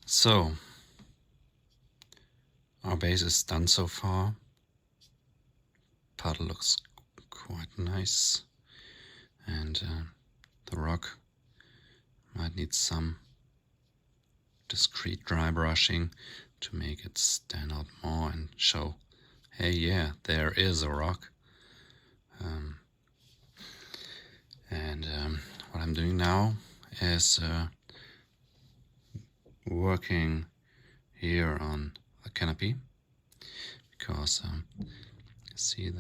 So, our base is done so far. Puddle looks quite nice, and the rock might need some discreet dry brushing to make it stand out more and show, hey, yeah, there is a rock. What I'm doing now is working here on the canopy, because see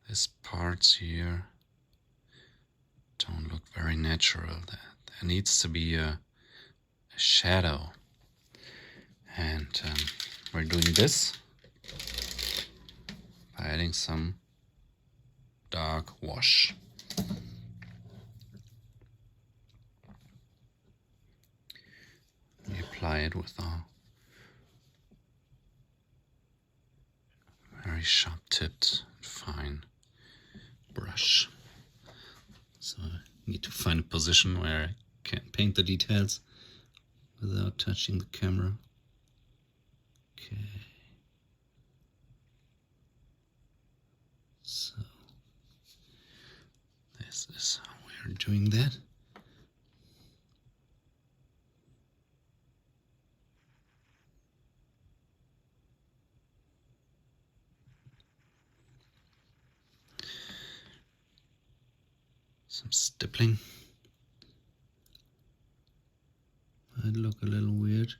these parts here don't look very natural. There needs to be a shadow, and we're doing this by adding some dark wash. We apply it with our very sharp-tipped, fine brush. So I need to find a position where I can paint the details without touching the camera. Okay. So this is how we are doing that. Some stippling. Might look a little weird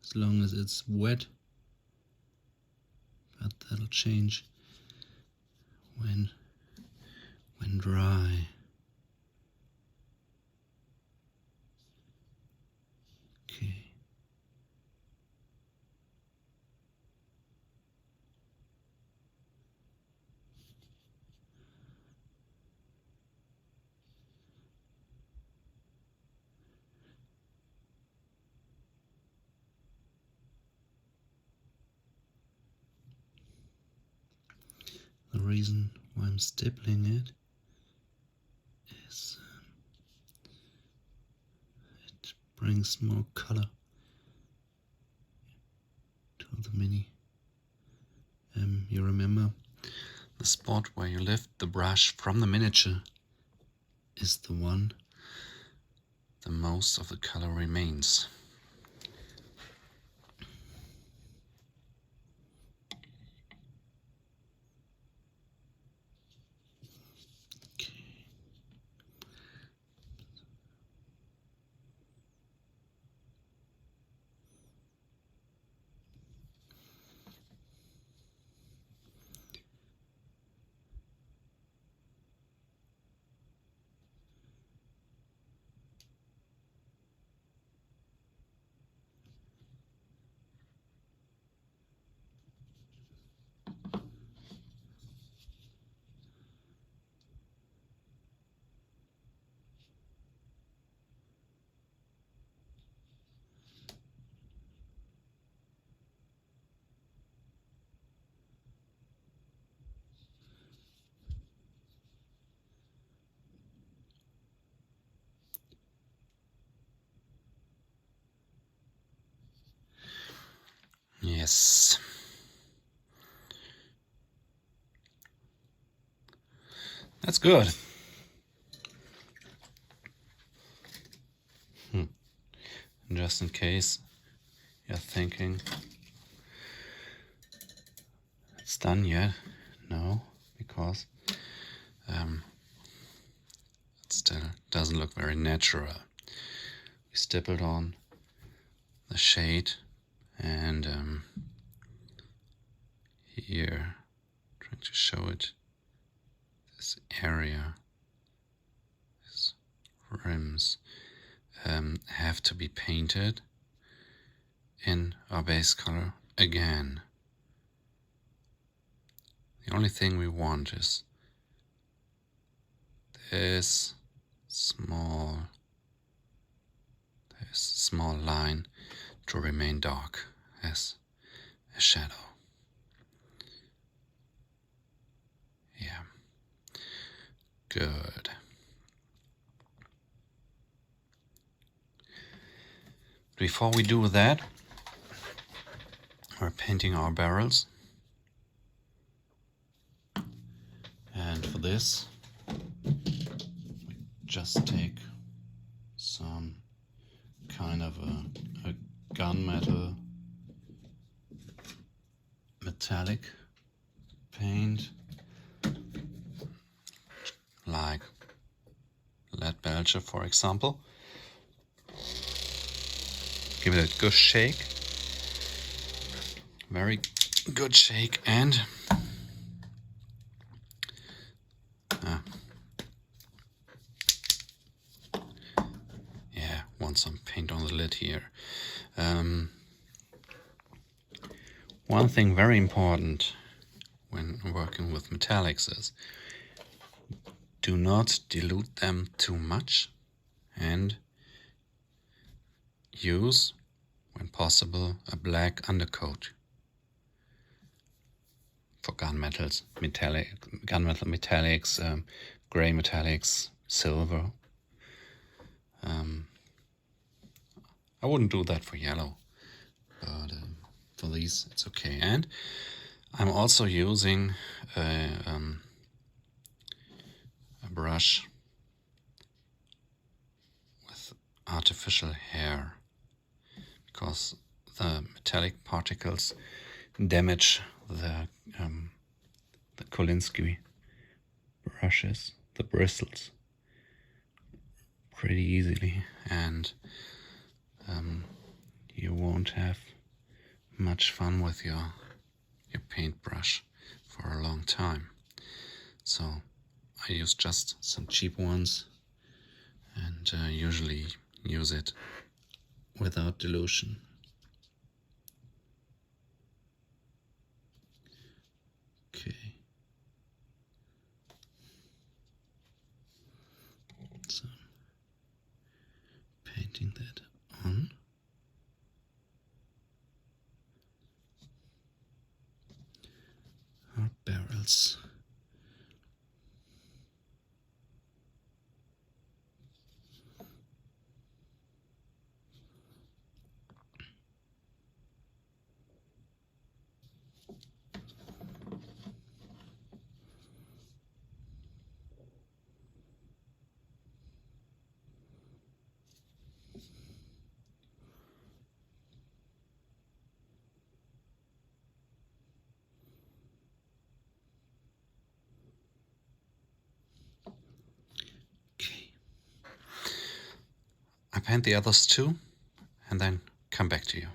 as long as it's wet, but that'll change when dry. Okay. The reason why I'm stippling it is it brings more color to the mini. You remember the spot where you lift the brush from the miniature is the one the most of the color remains. Yes. That's good. Just in case you're thinking it's done yet, no, because it still doesn't look very natural. We stippled on the shade, and here, trying to show it, this area, these rims have to be painted in our base color again. The only thing we want is this small line to remain dark as a shadow. Yeah, good. Before we do that, we're painting our barrels. And for this, we just take some kind of a gunmetal metallic paint, like lead belcher, for example. Give it a good shake, very good shake, and yeah, want some paint on the lid here. One thing very important when working with metallics is do not dilute them too much, and use, when possible, a black undercoat for gunmetal metallics, gray metallics, silver. I wouldn't do that for yellow, but for these it's okay. And I'm also using a brush with artificial hair, because the metallic particles damage the Kolinsky brushes, the bristles, pretty easily, and you won't have much fun with your paintbrush for a long time. So I use just some cheap ones, and usually use it without dilution. Okay. So painting that on. Our barrels. I paint the others too, and then come back to you.